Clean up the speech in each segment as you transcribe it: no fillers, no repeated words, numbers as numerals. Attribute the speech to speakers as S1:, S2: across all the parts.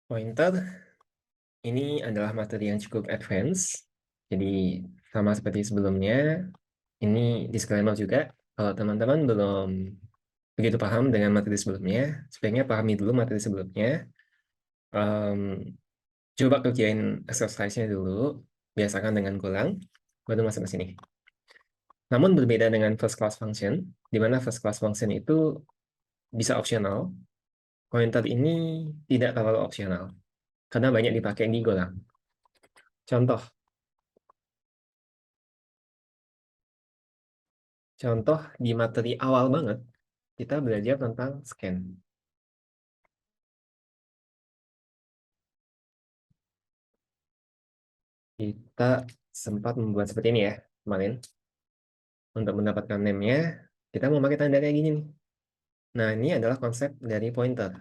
S1: Pointer ini adalah materi yang cukup advance. Jadi sama seperti sebelumnya, ini disclaimer juga. Kalau teman-teman belum begitu paham dengan materi sebelumnya, sebaiknya pahami dulu materi sebelumnya. Em, Coba kerjain exercise-nya dulu, biasakan dengan golang, baru masuk ke sini. Namun berbeda dengan first class function, di mana first class function itu bisa opsional, pointer ini tidak terlalu opsional, karena banyak dipakai di golang. Contoh, Contoh di materi awal banget, kita belajar tentang scan. Kita sempat membuat seperti ini ya, kemarin. Untuk mendapatkan name-nya, kita mau pakai tanda kayak gini nih. Nah, ini adalah konsep dari pointer.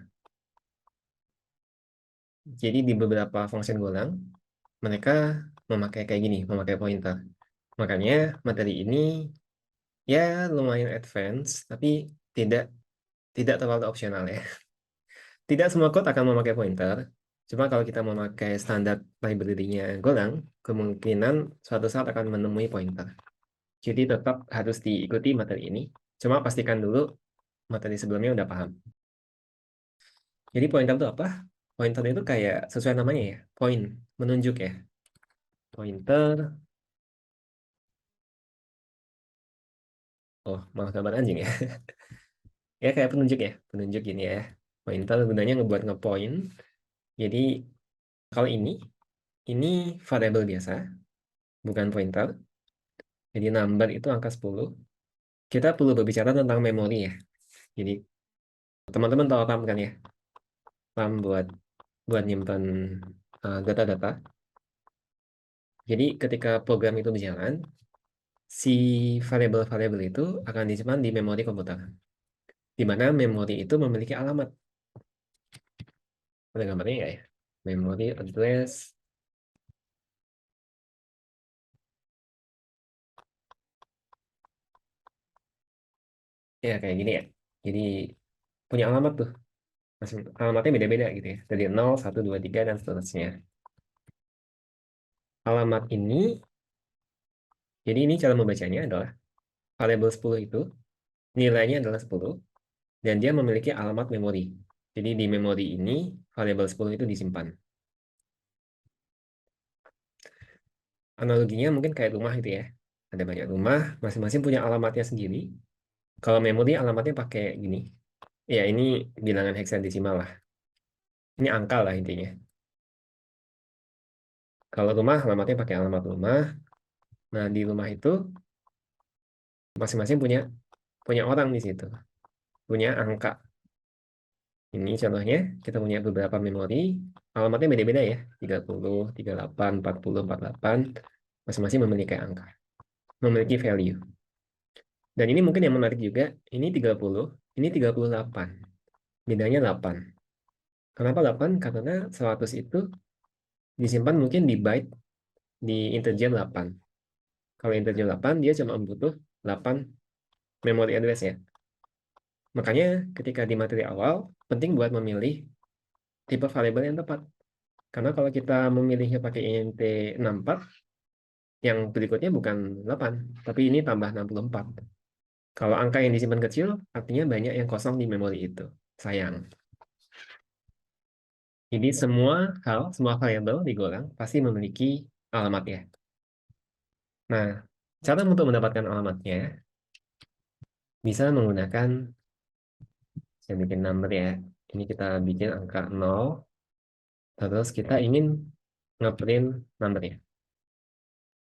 S1: Jadi di beberapa function golang, mereka memakai kayak gini, memakai pointer. Makanya materi ini ya lumayan advance, tapi tidak tidak terlalu opsional ya. Tidak semua code akan memakai pointer. Cuma kalau kita memakai standar library-nya Golang, kemungkinan suatu saat akan menemui pointer. Jadi tetap harus diikuti materi ini. Cuma pastikan dulu materi sebelumnya udah paham. Jadi pointer itu apa? Pointer itu kayak sesuai namanya ya, point, menunjuk ya. Pointer, oh malah gambar anjing ya. Ya kayak penunjuk ya, penunjuk gini ya. Pointer gunanya ngebuat ngepoint. Jadi kalau ini variabel biasa, bukan pointer. Jadi number itu angka 10. Kita perlu berbicara tentang memori ya. Jadi teman-teman tahu RAM kan ya? RAM buat nyimpan data-data. Jadi ketika program itu berjalan, si variabel-variabel itu akan disimpan di memori komputer. Di mana memori itu memiliki alamat. Ada gambarnya nggak ya? Memory address. Ya kayak gini ya. Jadi punya alamat tuh. Alamatnya beda-beda gitu ya. Dari 0, 1, 2, 3, dan seterusnya. Alamat ini, jadi ini cara membacanya adalah variabel 10 itu, nilainya adalah 10, dan dia memiliki alamat memori. Jadi di memori ini, variabel 10 itu disimpan. Analoginya mungkin kayak rumah itu ya. Ada banyak rumah, masing-masing punya alamatnya sendiri. Kalau memori alamatnya pakai gini. Ya, ini bilangan heksadesimal lah. Ini angka lah intinya. Kalau rumah, alamatnya pakai alamat rumah. Nah, di rumah itu masing-masing punya punya orang di situ. Punya angka. Ini contohnya, kita punya beberapa memori. Alamatnya beda-beda ya. 30, 38, 40, 48. Masing-masing memiliki angka. Memiliki value. Dan ini mungkin yang menarik juga. Ini 30, ini 38. Bedanya 8. Kenapa 8? Karena 100 itu disimpan mungkin di byte di integer 8. Kalau integer 8, dia cuma butuh 8 memory address ya. Makanya ketika di materi awal, penting buat memilih tipe variabel yang tepat. Karena kalau kita memilihnya pakai int 64, yang berikutnya bukan 8, tapi ini tambah 64. Kalau angka yang disimpan kecil, artinya banyak yang kosong di memori itu. Sayang. Jadi semua variabel di Golang pasti memiliki alamatnya. Nah, cara untuk mendapatkan alamatnya bisa menggunakan, saya bikin number ya. Ini kita bikin angka 0, terus kita ingin ngeprint numbernya.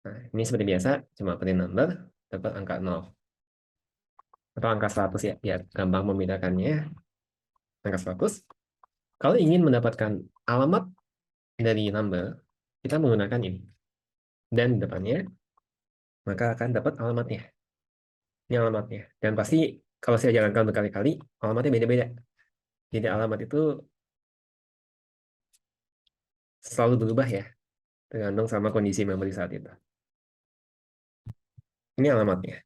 S1: Nah, ini seperti biasa, cuma print number, dapat angka 0. Atau angka 100 ya, biar gampang membedakannya. Angka 100. Kalau ingin mendapatkan alamat dari number, kita menggunakan ini. Dan di depannya, maka akan dapat alamatnya. Ini alamatnya. Dan pasti kalau saya jalankan berkali-kali, alamatnya beda-beda. Jadi alamat itu selalu berubah ya, tergantung sama kondisi memori saat itu. Ini alamatnya.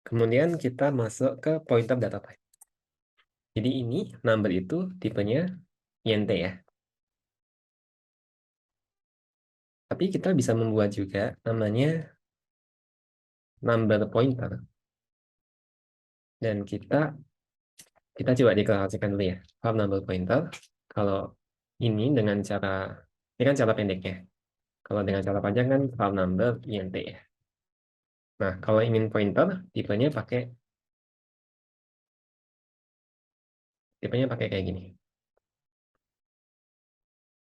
S1: Kemudian kita masuk ke pointer data type. Jadi ini number itu tipenya INT ya. Tapi kita bisa membuat juga namanya number pointer. Dan kita coba deklarasikan dulu ya. File number pointer. Kalau ini dengan cara, ini kan cara pendeknya. Kalau dengan cara panjang kan file number int ya. Nah, kalau ingin pointer, tipenya pakai kayak gini.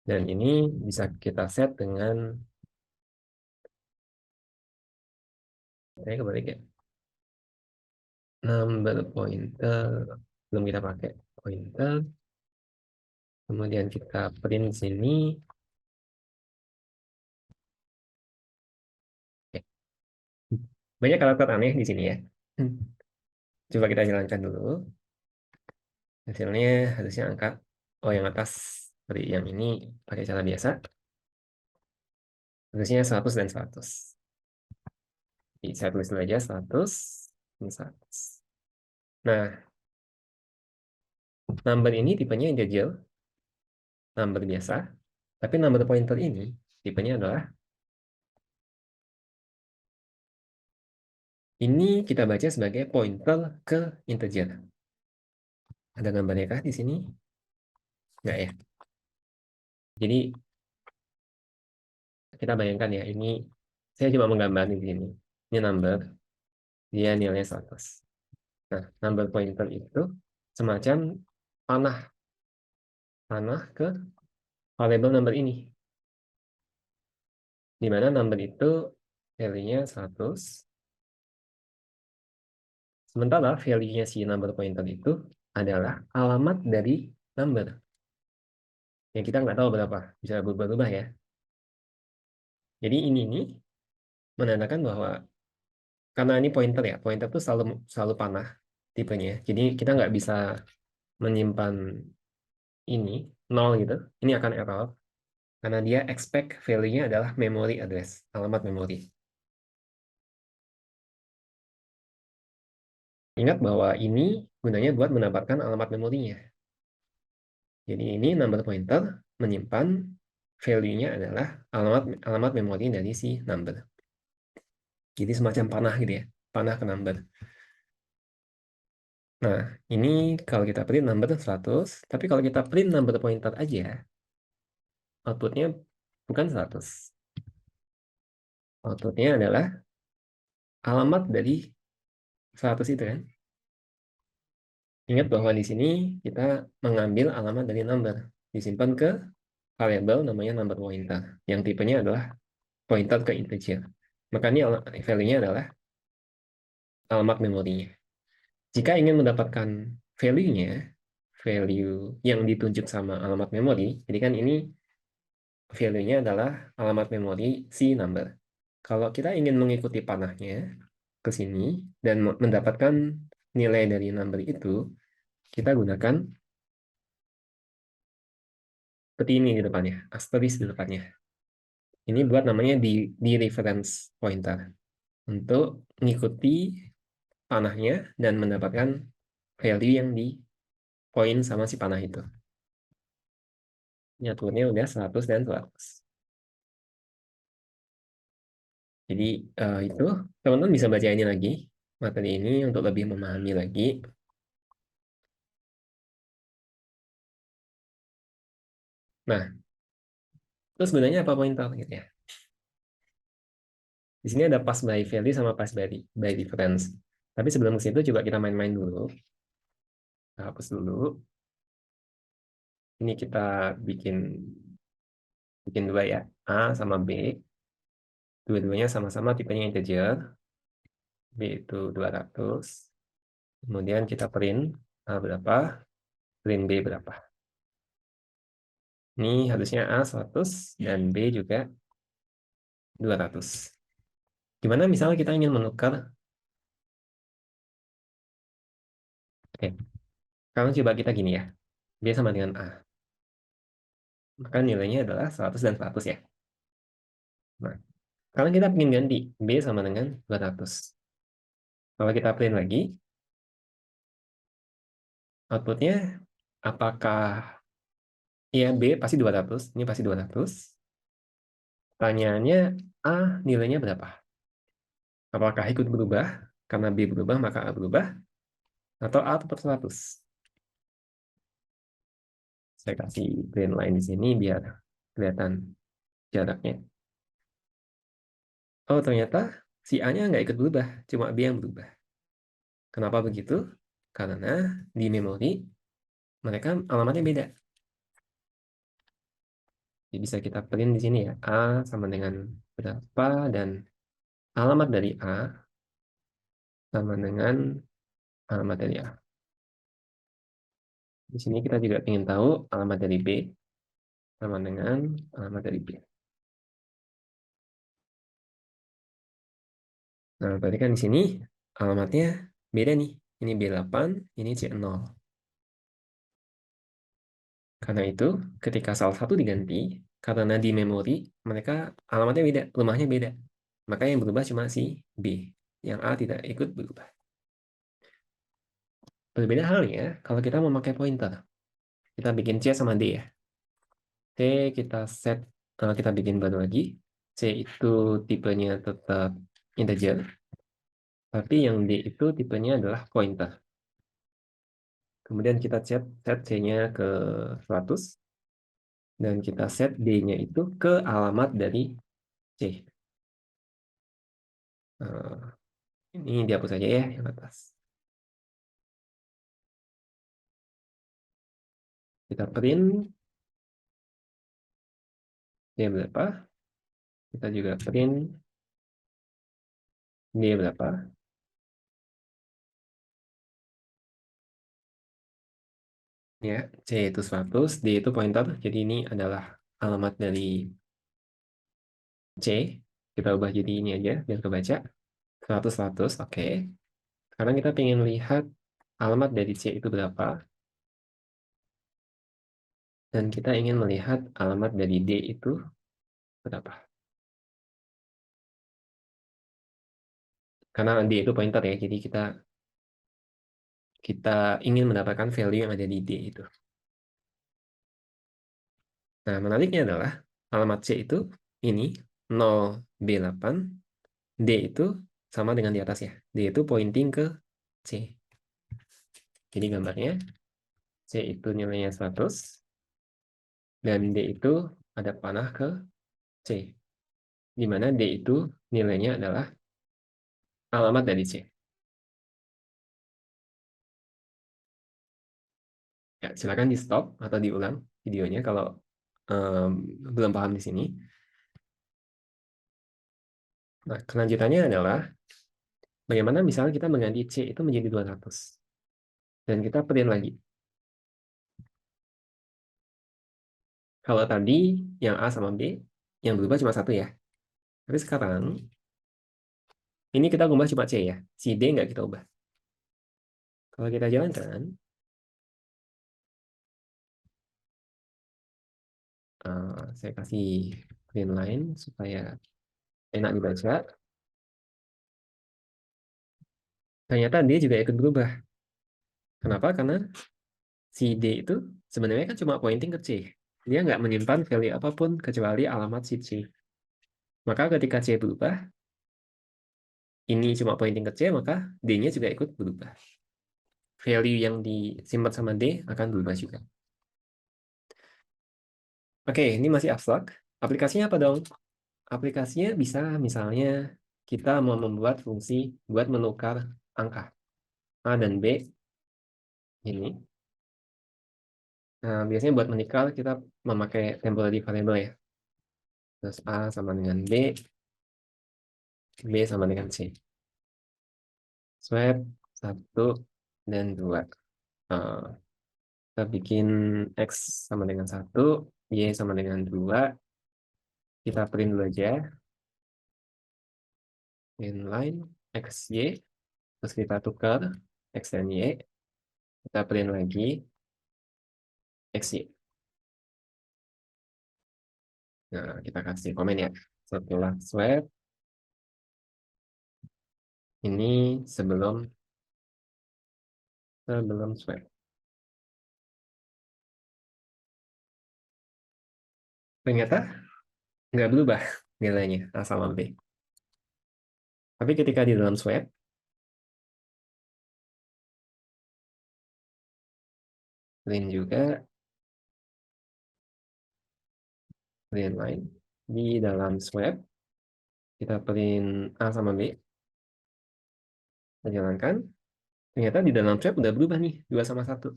S1: Dan ini bisa kita set dengan, saya kembali ya, number pointer, belum kita pakai pointer. Kemudian kita print sini. Oke. Banyak karakter aneh di sini ya. Coba kita jalankan dulu. Hasilnya harusnya angka, oh yang atas seperti yang ini pakai cara biasa. Harusnya 100 dan 100. Jadi saya tulis dulu aja 100 dan 100. Nah, number ini tipenya integer, number biasa. Tapi number pointer ini tipenya adalah, ini kita baca sebagai pointer ke integer. Ada gambarnya kah di sini? Enggak ya. Jadi kita bayangkan ya, ini saya cuma menggambar di sini. Ini number, dia nilainya 100. Nah, number pointer itu semacam panah ke variable number ini. Di mana number itu value-nya 100. Sementara value-nya si number pointer itu adalah alamat dari number. Yang kita nggak tahu berapa, bisa berubah-ubah ya. Jadi ini nih menandakan bahwa, karena ini pointer ya, pointer itu selalu panah tipenya. Jadi kita nggak bisa menyimpan ini nol gitu. Ini akan error karena dia expect value-nya adalah memory address, alamat memori. Ingat bahwa ini gunanya buat mendapatkan alamat memorinya. Jadi ini number pointer menyimpan value-nya adalah alamat memori dari si number. Jadi semacam panah gitu ya, panah ke number. Nah, ini kalau kita print number 100, tapi kalau kita print number pointer aja, outputnya bukan 100. Outputnya adalah alamat dari 100 itu kan. Ingat bahwa di sini kita mengambil alamat dari number, disimpan ke variable namanya number pointer, yang tipenya adalah pointer ke integer. Makanya value-nya adalah alamat memorinya. Jika ingin mendapatkan value-nya, value yang ditunjuk sama alamat memori, jadi kan ini value-nya adalah alamat memori si number. Kalau kita ingin mengikuti panahnya ke sini dan mendapatkan nilai dari number itu, kita gunakan seperti ini di depannya, asterisk di depannya. Ini buat namanya di reference pointer untuk mengikuti panahnya dan mendapatkan value yang di point sama si panah itu. Nyatunya udah 100 dan 100. Jadi itu teman-teman bisa baca ini lagi, materi ini untuk lebih memahami lagi. Nah, terus sebenarnya apa pointer gitu ya? Di sini ada pass by value sama pass by difference. Tapi sebelum ke situ coba kita main-main dulu. Kita hapus dulu. Ini kita bikin dua ya, A sama B. Dua-duanya sama-sama tipenya integer. B itu 200. Kemudian kita print A berapa, print B berapa. Ini harusnya A 100 dan B juga 200. Gimana misalnya kita ingin menukar? Oke, sekarang coba kita gini ya. B sama dengan A. Maka nilainya adalah 100 dan 100 ya. Nah, sekarang kita ingin ganti. B sama dengan 200. Kalau kita print lagi, outputnya apakah Iya, B pasti 200. Ini pasti 200. Pertanyaannya, A nilainya berapa? Apakah ikut berubah? Karena B berubah, maka A berubah. Atau A tetap 100? Saya kasih green line di sini biar kelihatan jaraknya. Oh, ternyata si A-nya nggak ikut berubah, cuma B yang berubah. Kenapa begitu? Karena di memori mereka alamatnya beda. Jadi bisa kita print di sini ya. A sama dengan berapa dan alamat dari A sama dengan alamat dari A. Di sini kita juga ingin tahu alamat dari B sama dengan alamat dari B. Nah, berarti kan di sini alamatnya beda nih. Ini B8, ini C0. Karena itu, ketika salah satu diganti, karena di memori mereka alamatnya beda, rumahnya beda. Maka yang berubah cuma si B. Yang A tidak ikut berubah. Berbeda halnya kalau kita memakai pointer. Kita bikin C sama D ya. C kita set, kalau kita bikin baru lagi. C itu tipenya tetap integer. Tapi yang D itu tipenya adalah pointer. Kemudian kita set C-nya ke 100. Dan kita set D-nya itu ke alamat dari C. Nah, ini dihapus saja ya yang atas. Kita print D berapa. Kita juga print D berapa. Ya, C itu 100, D itu pointer. Jadi ini adalah alamat dari C. Kita ubah jadi ini aja biar kebaca. 100, 100, oke. Sekarang kita ingin lihat alamat dari C itu berapa. Dan kita ingin melihat alamat dari D itu berapa. Karena D itu pointer ya, jadi kita ingin mendapatkan value yang ada di D itu. Nah, menariknya adalah alamat C itu ini 0B8, D itu sama dengan di atas ya. D itu pointing ke C. Jadi gambarnya C itu nilainya 100 dan D itu ada panah ke C. Di mana D itu nilainya adalah alamat dari C. Ya, silakan di stop atau diulang videonya kalau um, belum paham di sini. Nah, kelanjutannya adalah bagaimana misalnya kita mengganti C itu menjadi 200. Dan kita print lagi. Kalau tadi yang A sama B, yang berubah cuma satu ya. Tapi sekarang, ini kita ubah cuma C ya. Si D nggak kita ubah. Kalau kita jalankan, saya kasih green line supaya enak dibaca. Ternyata D juga ikut berubah. Kenapa? Karena si D itu sebenarnya kan cuma pointing ke C. Dia nggak menyimpan value apapun kecuali alamat si C. Maka ketika C berubah, ini cuma pointing ke C, maka D-nya juga ikut berubah. Value yang disimpan sama D akan berubah juga. Oke, ini masih abstrak. Aplikasinya apa dong? Aplikasinya bisa misalnya kita mau membuat fungsi buat menukar angka A dan B ini. Nah, biasanya buat menukar kita memakai temporary variable ya. Terus A sama dengan B, B sama dengan C. Swap 1 dan 2. Nah, kita bikin X sama dengan 1, Y sama dengan 2. Kita print dulu aja. Inline X, Y. Terus kita tukar X dan Y. Kita print lagi X, Y. Nah, kita kasih komen ya. Setelah swap, ini sebelum swap. Ternyata nggak berubah nilainya A sama B. Tapi ketika di dalam swap, print juga, print line. Di dalam swap, kita print A sama B, kita jalankan. Ternyata di dalam swap udah berubah nih, 2 sama 1.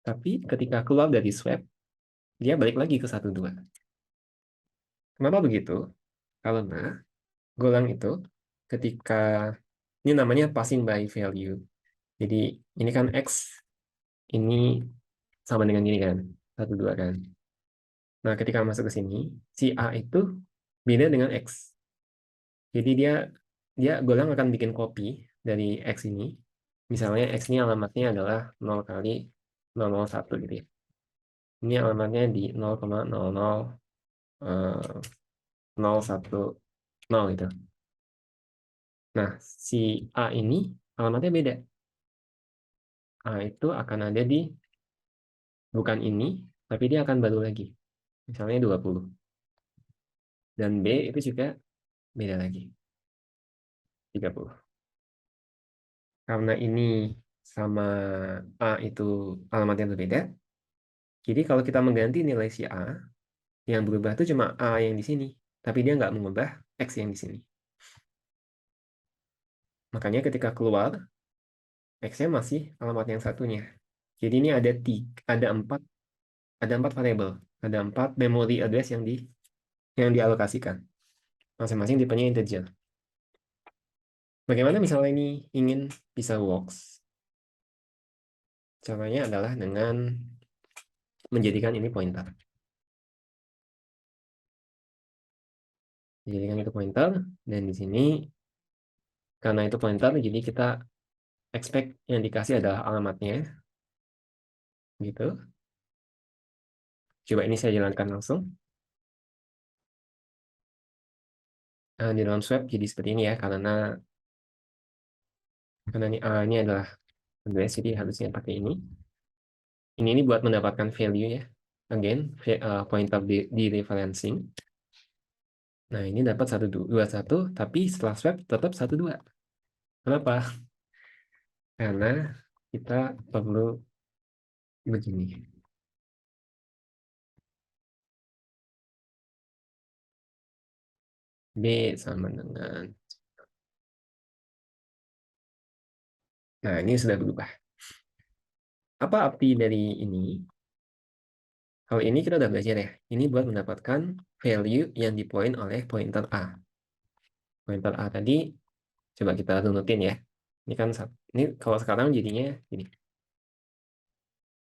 S1: Tapi ketika keluar dari swap, dia balik lagi ke 1, 2. Kenapa begitu? Karena golang itu ketika, ini namanya passing by value. Jadi ini kan X, ini sama dengan ini kan, 1, 2 kan. Nah, ketika masuk ke sini, si A itu beda dengan X. Jadi dia dia golang akan bikin copy dari X ini. Misalnya X ini alamatnya adalah 0 kali 001 gitu ya. Ini alamatnya di 0,00 gitu. Nah, si A ini alamatnya beda. A itu akan ada di, bukan ini, tapi dia akan baru lagi. Misalnya 20. Dan B itu juga beda lagi, 30. Karena ini sama A itu alamatnya berbeda, jadi kalau kita mengganti nilai si A, yang berubah itu cuma A yang di sini, tapi dia nggak mengubah X yang di sini. Makanya ketika keluar, X-nya masih alamat yang satunya. Jadi ini ada empat variabel, ada 4 memory address yang dialokasikan. Masing-masing tipenya integer. Bagaimana misalnya ini ingin bisa works? Caranya adalah dengan menjadikan ini pointer. Dijadikan itu pointer, dan di sini karena itu pointer, jadi kita expect yang dikasih adalah alamatnya, gitu. Coba ini saya jalankan langsung. Di dalam swap jadi seperti ini ya, karena ini adalah address, jadi harusnya pakai ini. Ini buat mendapatkan value ya. Again, pointer di referencing. Nah, ini dapat 121, tapi setelah swap tetap 12. Kenapa? Karena kita perlu begini. B sama dengan, nah ini sudah berubah. Apa arti dari ini? Kalau ini kita udah belajar ya. Ini buat mendapatkan value yang dipoint oleh pointer A. Pointer A tadi coba kita runutin ya. Ini kan ini kalau sekarang jadinya gini.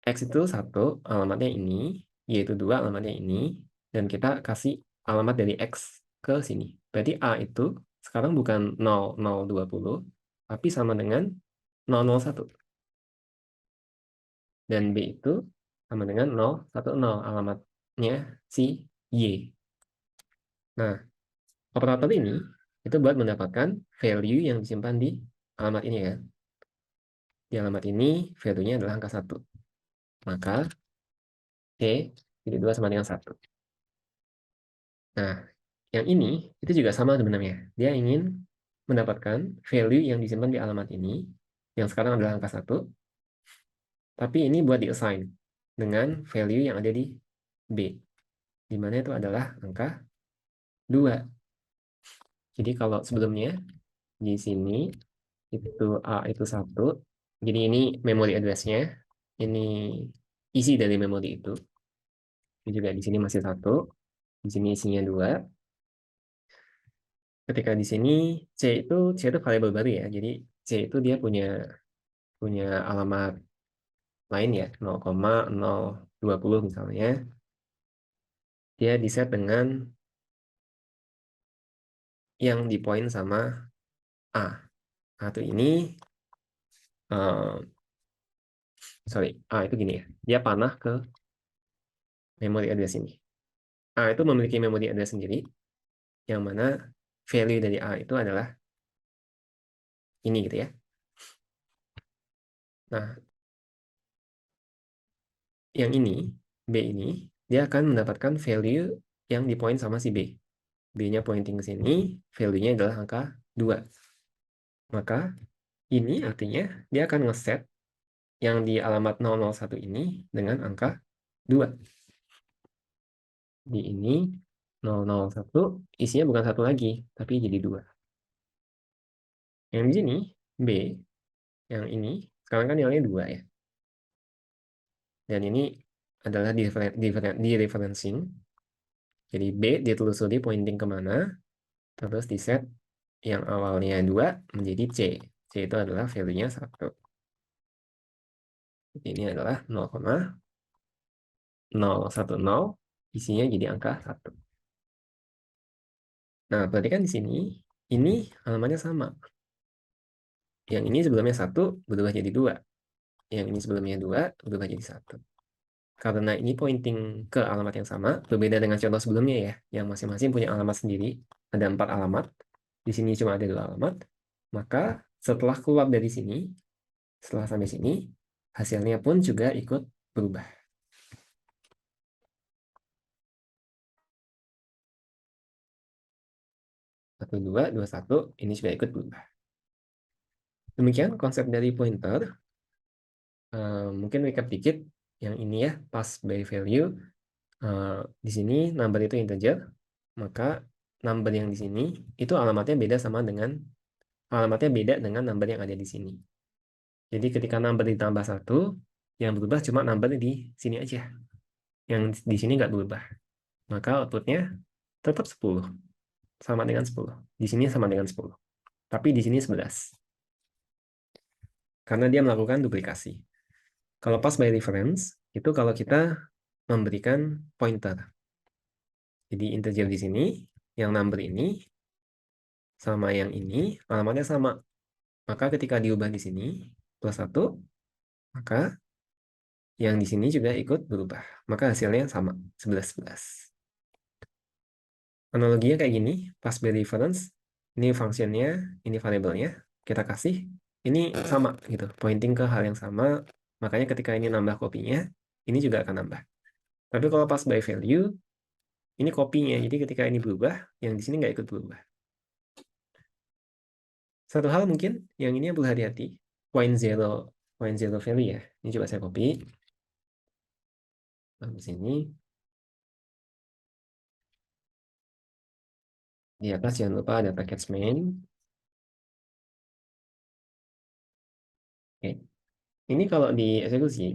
S1: X itu 1 alamatnya ini, Y itu 2 alamatnya ini, dan kita kasih alamat dari X ke sini. Berarti A itu sekarang bukan 0020, tapi sama dengan 001. Dan B itu sama dengan 010, alamatnya si Y. Nah, operator ini itu buat mendapatkan value yang disimpan di alamat ini ya. Di alamat ini value-nya adalah angka 1. Maka T jadi 2 sama dengan 1. Nah, yang ini itu juga sama sebenarnya. Dia ingin mendapatkan value yang disimpan di alamat ini, yang sekarang adalah angka 1, tapi ini buat di-assign dengan value yang ada di B, di mana itu adalah angka 2. Jadi kalau sebelumnya di sini itu A itu 1, jadi ini memory address-nya, ini isi dari memori itu. Ini juga di sini masih 1, di sini isinya 2. Ketika di sini C itu variabel baru ya. Jadi C itu dia punya punya alamat lain ya, 0,020 misalnya. Dia di set dengan yang di point sama A. Atau ini sorry, A itu gini ya. Dia panah ke memory address ini. A itu memiliki memory address sendiri, yang mana value dari A itu adalah ini gitu ya. Nah, yang ini, B ini, dia akan mendapatkan value yang dipoint sama si B. B-nya pointing ke sini, value-nya adalah angka 2. Maka ini artinya dia akan ngeset yang di alamat 001 ini dengan angka 2. Di ini 001 isinya bukan satu lagi, tapi jadi 2. Yang di sini, B, yang ini, sekarang kan nilainya 2 ya. Dan ini adalah di referencing. Jadi B ditelusuri pointing kemana, terus di set yang awalnya 2 menjadi C. C itu adalah value-nya 1. Ini adalah 0,010, isinya jadi angka 1. Nah, berarti kan di sini, ini alamatnya sama. Yang ini sebelumnya 1, berubah jadi 2. Yang ini sebelumnya 2, berubah jadi 1. Karena ini pointing ke alamat yang sama, berbeda dengan contoh sebelumnya ya, yang masing-masing punya alamat sendiri. Ada 4 alamat, di sini cuma ada 2 alamat. Maka setelah keluar dari sini, setelah sampai sini, hasilnya pun juga ikut berubah. 1, 2, 2, 1, ini juga ikut berubah. Demikian konsep dari pointer. Mungkin recap dikit, yang ini ya, pass by value. Di sini number itu integer, maka number yang di sini itu alamatnya beda dengan number yang ada di sini. Jadi ketika number ditambah 1, yang berubah cuma number di sini aja. Yang di sini nggak berubah. Maka outputnya tetap 10. Sama dengan 10. Di sini sama dengan 10. Tapi di sini 11. Karena dia melakukan duplikasi. Kalau pass by reference, itu kalau kita memberikan pointer. Jadi integer di sini, yang number ini, sama yang ini, alamatnya sama. Maka ketika diubah di sini, plus 1, maka yang di sini juga ikut berubah. Maka hasilnya sama, 11-11. Analoginya kayak gini, pass by reference, ini functionnya, ini variabelnya, kita kasih, ini sama gitu, pointing ke hal yang sama, makanya ketika ini nambah kopinya, ini juga akan nambah. Tapi kalau pass by value, ini kopinya, jadi ketika ini berubah, yang di sini nggak ikut berubah. Satu hal mungkin, yang ini yang perlu hati-hati, point zero value ya. Ini coba saya copy. Di sini. Di atas jangan lupa ada package main. Oke. Ini kalau dieksekusi,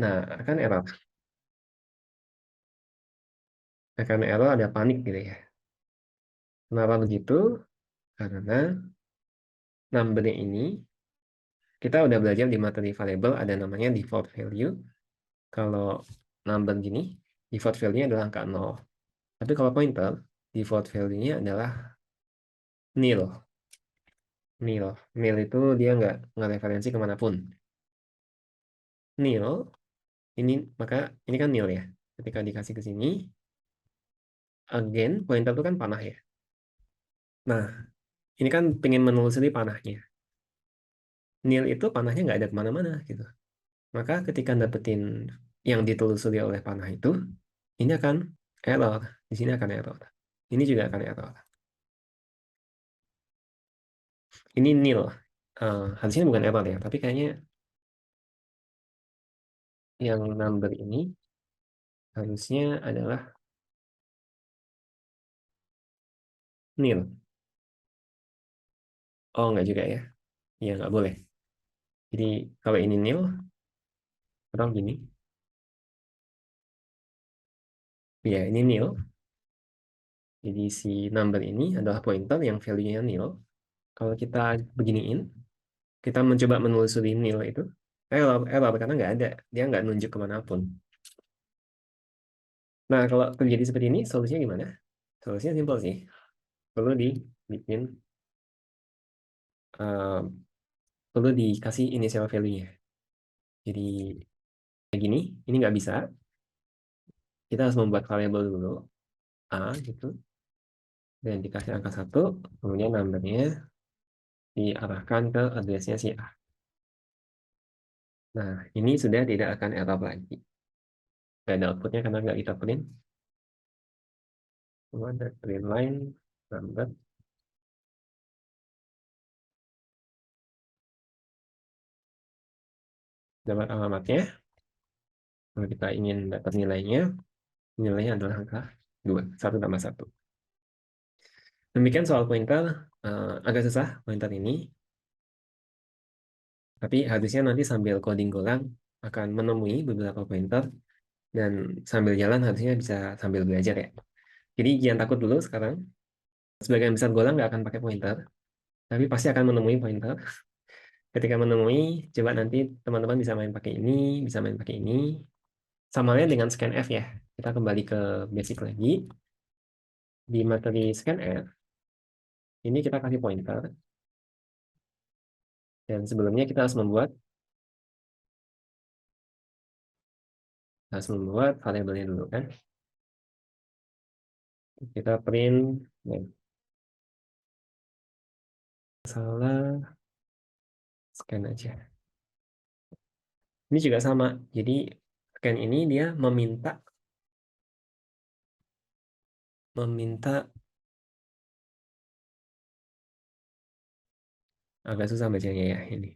S1: nah akan error. Akan error, ada panik gitu ya. Kenapa begitu? Karena number ini, kita udah belajar di materi variable ada namanya default value. Kalau number gini, default value-nya adalah angka 0. Tapi kalau pointer, default value-nya adalah nil. Nil. Nil itu dia nggak referensi kemanapun. Nil, ini maka ini kan nil ya. Ketika dikasih ke sini, again, pointer itu kan panah ya. Nah, ini kan pengen menelusuri panahnya. Nil itu panahnya nggak ada kemana-mana gitu. Maka ketika dapetin yang ditelusuri oleh panah itu, ini akan error. Di sini akan error. Ini juga akan error. Ini nil. Harusnya bukan error ya, tapi kayaknya yang number ini harusnya adalah nil. Oh, nggak juga ya. Ya, nggak boleh. Jadi kalau ini nil, atau gini. Ya, ini nil. Jadi si number ini adalah pointer yang value-nya nil. Kalau kita beginiin, kita mencoba menelusuri nil itu, error karena nggak ada. Dia nggak nunjuk kemanapun. Nah, kalau terjadi seperti ini, solusinya gimana? Solusinya simpel sih. Perlu dibikin, uh, perlu dikasih initial value-nya. Jadi, kayak gini, ini nggak bisa. Kita harus membuat variabel dulu, A gitu. Dan dikasih angka 1, kemudian numbernya diarahkan ke address-nya si A. Nah, ini sudah tidak akan error lagi. Nggak ada outputnya karena nggak kita print. Cuma ada print line, number, dapat alamatnya. Kalau kita ingin dapat nilainya, nilainya adalah angka 2, 1 tambah 1. Demikian soal pointer, agak susah pointer ini, tapi harusnya nanti sambil coding golang akan menemui beberapa pointer, dan sambil jalan harusnya bisa sambil belajar ya. Jadi jangan takut dulu sekarang. Sebagian besar golang nggak akan pakai pointer, tapi pasti akan menemui pointer. Ketika menemui, coba nanti teman-teman bisa main pakai ini, bisa main pakai ini. Sama halnya dengan scanf ya. Kita kembali ke basic lagi. Di materi scanf, ini kita kasih pointer. Dan sebelumnya kita harus membuat variabelnya dulu kan. Kita print, ya, salah, scan aja. Ini juga sama. Jadi scan ini dia meminta agak susah bacanya ya ini.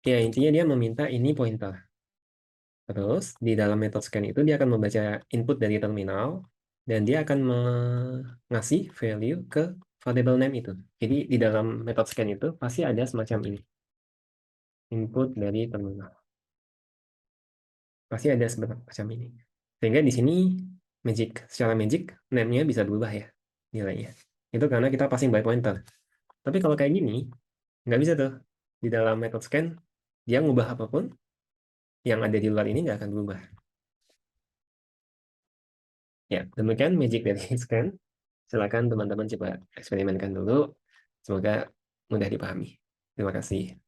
S1: Ya intinya dia meminta ini pointer. Terus di dalam metode scan itu dia akan membaca input dari terminal dan dia akan ngasih value ke variable name itu. Jadi di dalam metode scan itu pasti ada semacam ini, input dari terminal. Pasti ada semacam ini. Sehingga di sini secara magic name-nya bisa berubah ya nilainya. Itu karena kita passing by pointer. Tapi kalau kayak gini nggak bisa tuh. Di dalam metode scan dia ngubah apapun yang ada di luar ini nggak akan berubah. Ya, demikian magic dari scan. Silakan teman-teman coba eksperimenkan dulu. Semoga mudah dipahami. Terima kasih.